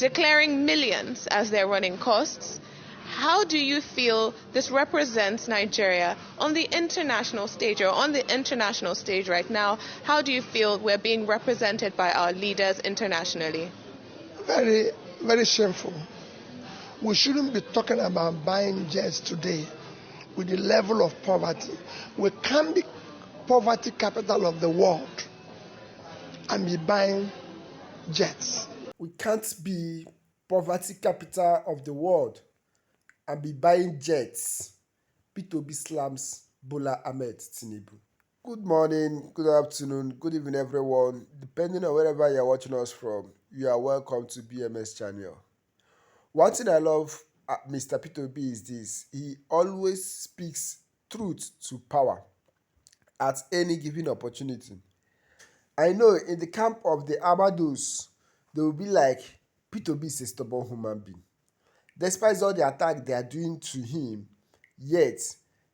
declaring millions as their running costs. How do you feel this represents Nigeria on the international stage, or on the international stage right now? How do you feel we're being represented by our leaders internationally? Very, very shameful. We shouldn't be talking about buying jets today with the level of poverty. We can't be poverty capital of the world and be buying jets. We can't be poverty capital of the world and be buying jets. P2B slams Bola Tinubu. Good morning, good afternoon, good evening everyone. Depending on wherever you're watching us from, you are welcome to BMS channel. One thing I love at Mr. P2B is this: he always speaks truth to power at any given opportunity. I know in the camp of the Amados, they will be like, P2B is a stubborn human being. Despite all the attack they are doing to him, yet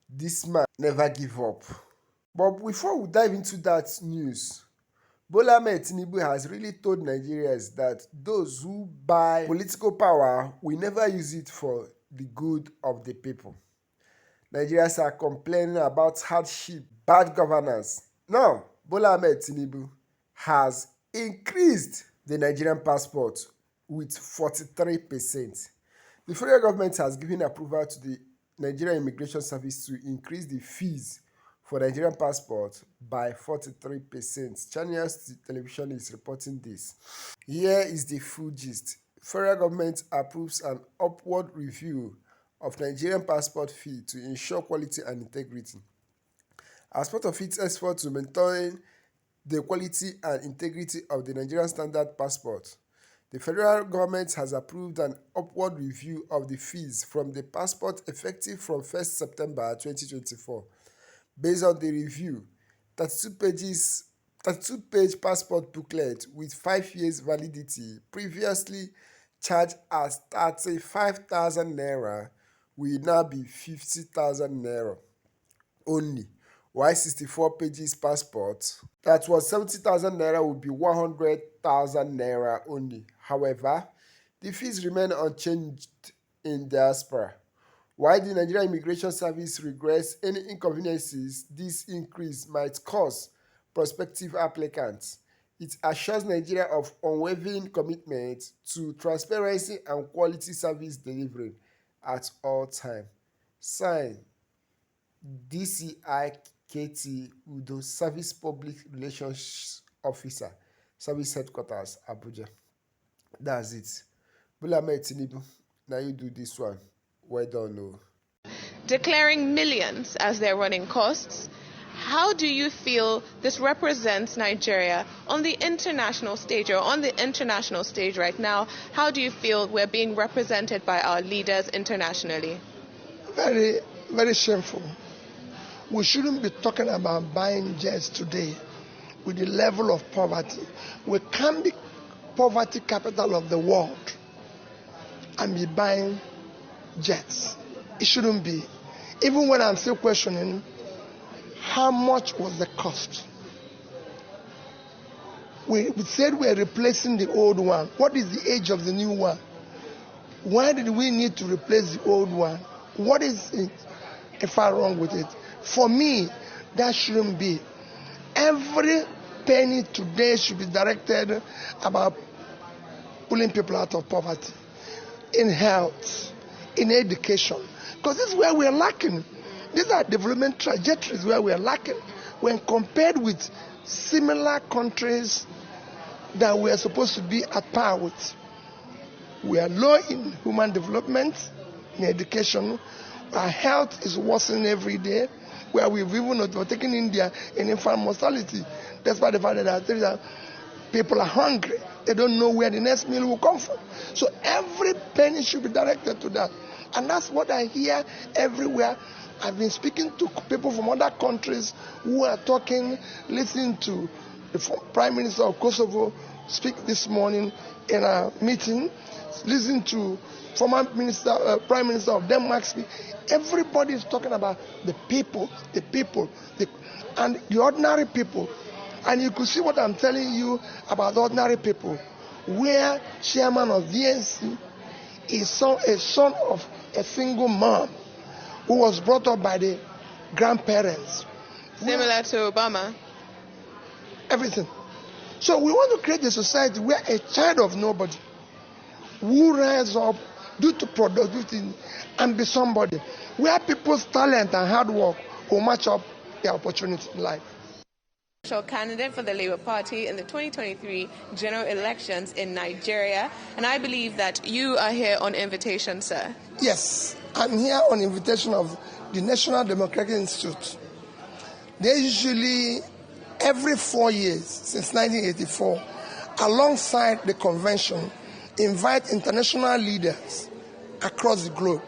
this man never give up. But before we dive into that news, Bola Tinubu has really told Nigerians that those who buy political power will never use it for the good of the people. Nigerians are complaining about hardship, bad governance. Now, Bola Tinubu has increased the Nigerian passport with 43%. The federal government has given approval to the Nigerian Immigration Service to increase the fees for Nigerian passport by 43%. Channels Television is reporting this. Here is the full gist. Federal government approves an upward review of Nigerian passport fee to ensure quality and integrity. As part of its effort to maintain the quality and integrity of the Nigerian standard passport, the federal government has approved an upward review of the fees from the passport effective from 1st September 2024. Based on the review, 32-page passport booklet with 5 years validity, previously charged as 35,000 naira, will now be 50,000 naira only, while 64 pages passport that was 70,000 naira will be 100,000 naira only. However, the fees remain unchanged in diaspora. While the Nigerian Immigration Service regrets any inconveniences this increase might cause prospective applicants, it assures Nigeria of unwavering commitment to transparency and quality service delivery at all times. Signed, DCI KT Udo, Service Public Relations Officer, Service Headquarters, Abuja. That's it. Bola Tinubu, now you do this one. Well done, no. Declaring millions as their running costs. How do you feel this represents Nigeria on the international stage, or on the international stage right now? How do you feel we're being represented by our leaders internationally? Very, very shameful. We shouldn't be talking about buying jets today with the level of poverty. We can't be poverty capital of the world and be buying jets. It shouldn't be. Even when I'm still questioning, how much was the cost? We said we're replacing the old one. What is the age of the new one? Why did we need to replace the old one? What is it, if I'm wrong with it? For me, that shouldn't be. Every penny today should be directed about pulling people out of poverty, in health, in education, because this is where we are lacking. These are development trajectories where we are lacking when compared with similar countries that we are supposed to be at par with. We are low in human development, in education. Our health is worsening every day, where we've even overtaken India in infant mortality. Despite the fact that people are hungry. They don't know where the next meal will come from. So every penny should be directed to that. And that's what I hear everywhere. I've been speaking to people from other countries who are talking, listening to the Prime Minister of Kosovo speak this morning in a meeting, listening to former Prime Minister of Denmark speak. Everybody is talking about the people, and the ordinary people. And you could see what I'm telling you about ordinary people where chairman of DNC is a son of a single mom who was brought up by the grandparents. Similar to Obama. Everything. So we want to create a society where a child of nobody who rise up due to productivity and be somebody, where people's talent and hard work will match up their opportunity in life. Candidate for the Labour Party in the 2023 general elections in Nigeria, and I believe that you are here on invitation, sir. Yes, I'm here on invitation of the National Democratic Institute. They usually, every 4 years since 1984, alongside the convention, invite international leaders across the globe.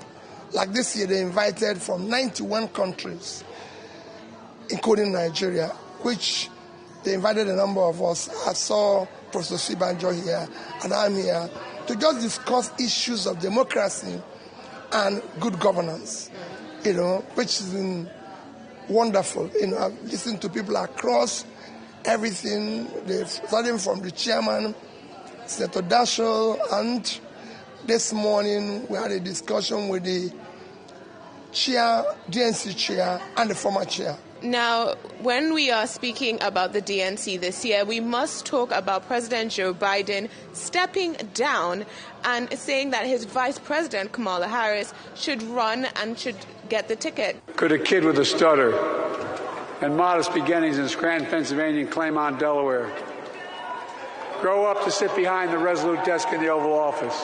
Like this year, they invited from 91 countries, including Nigeria, which they invited a number of us. I saw Professor Sibanjo here, and I'm here to just discuss issues of democracy and good governance, which has been wonderful. I've listened to people across everything, starting from the chairman, Senator Dashel, and this morning we had a discussion with the chair, DNC chair, and the former chair. Now, when we are speaking about the DNC this year, we must talk about President Joe Biden stepping down and saying that his Vice President, Kamala Harris, should run and should get the ticket. Could a kid with a stutter and modest beginnings in Scranton, Pennsylvania and Claymont, Delaware, grow up to sit behind the resolute desk in the Oval Office?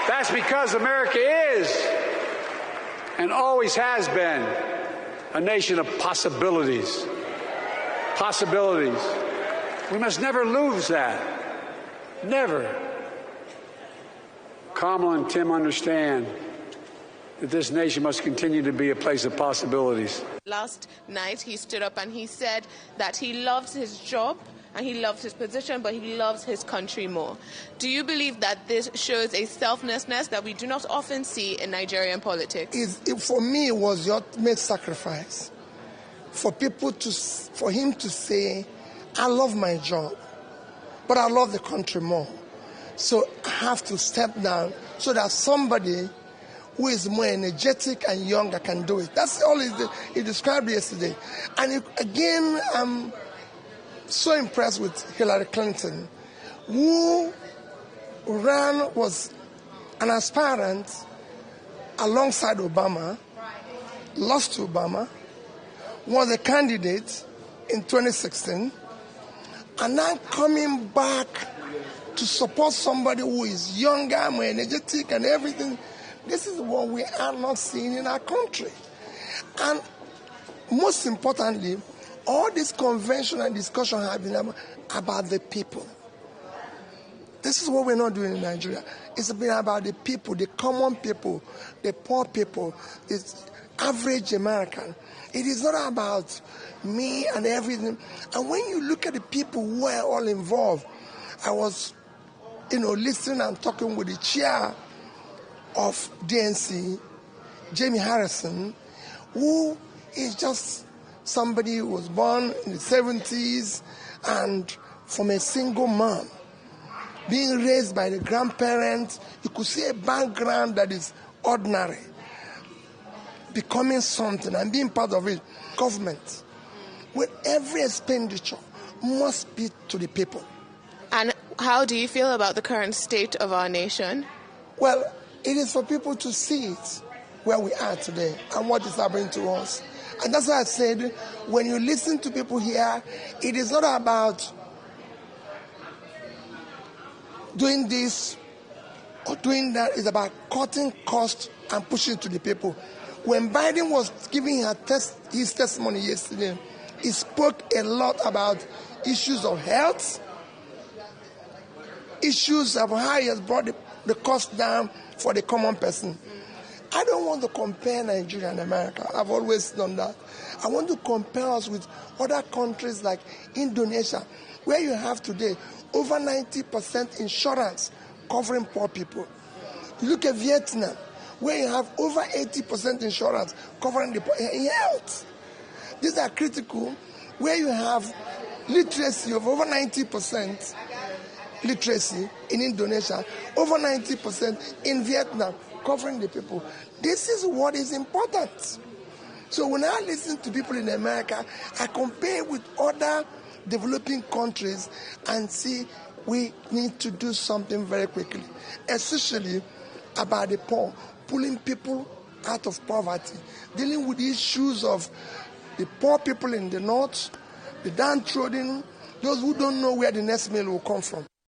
That's because America is and always has been a nation of possibilities. Possibilities. We must never lose that. Never. Kamala and Tim understand that this nation must continue to be a place of possibilities. Last night he stood up and he said that he loves his job and he loves his position, but he loves his country more. Do you believe that this shows a selflessness that we do not often see in Nigerian politics? For me, it was the ultimate sacrifice. For him to say, I love my job, but I love the country more. So I have to step down so that somebody who is more energetic and younger can do it. That's all he described yesterday. And again, I'm so impressed with Hillary Clinton, who was an aspirant alongside Obama, lost to Obama, was a candidate in 2016, and now coming back to support somebody who is younger, more energetic and everything. This is what we are not seeing in our country. And most importantly, all this convention and discussion have been about the people. This is what we're not doing in Nigeria. It's been about the people, the common people, the poor people, the average American. It is not about me and everything. And when you look at the people who are all involved, I was, listening and talking with the chair of DNC, Jamie Harrison, who is just somebody who was born in the 70s and from a single mom, being raised by the grandparents. You could see a background that is ordinary, becoming something and being part of it. Government, with every expenditure, must be to the people. And how do you feel about the current state of our nation? Well, it is for people to see it where we are today and what is happening to us. And that's why I said, when you listen to people here, it is not about doing this or doing that. It's about cutting costs and pushing it to the people. When Biden was giving his testimony yesterday, he spoke a lot about issues of health, issues of how he has brought the cost down for the common person. I don't want to compare Nigeria and America. I've always done that. I want to compare us with other countries like Indonesia, where you have today over 90% insurance covering poor people. You look at Vietnam, where you have over 80% insurance covering the poor in health. These are critical, where you have literacy of over 90%, literacy in Indonesia, over 90% in Vietnam, covering the people. This is what is important. So when I listen to people in America, I compare with other developing countries and see we need to do something very quickly, especially about the poor, pulling people out of poverty, dealing with the issues of the poor people in the north, the downtrodden, those who don't know where the next meal will come from.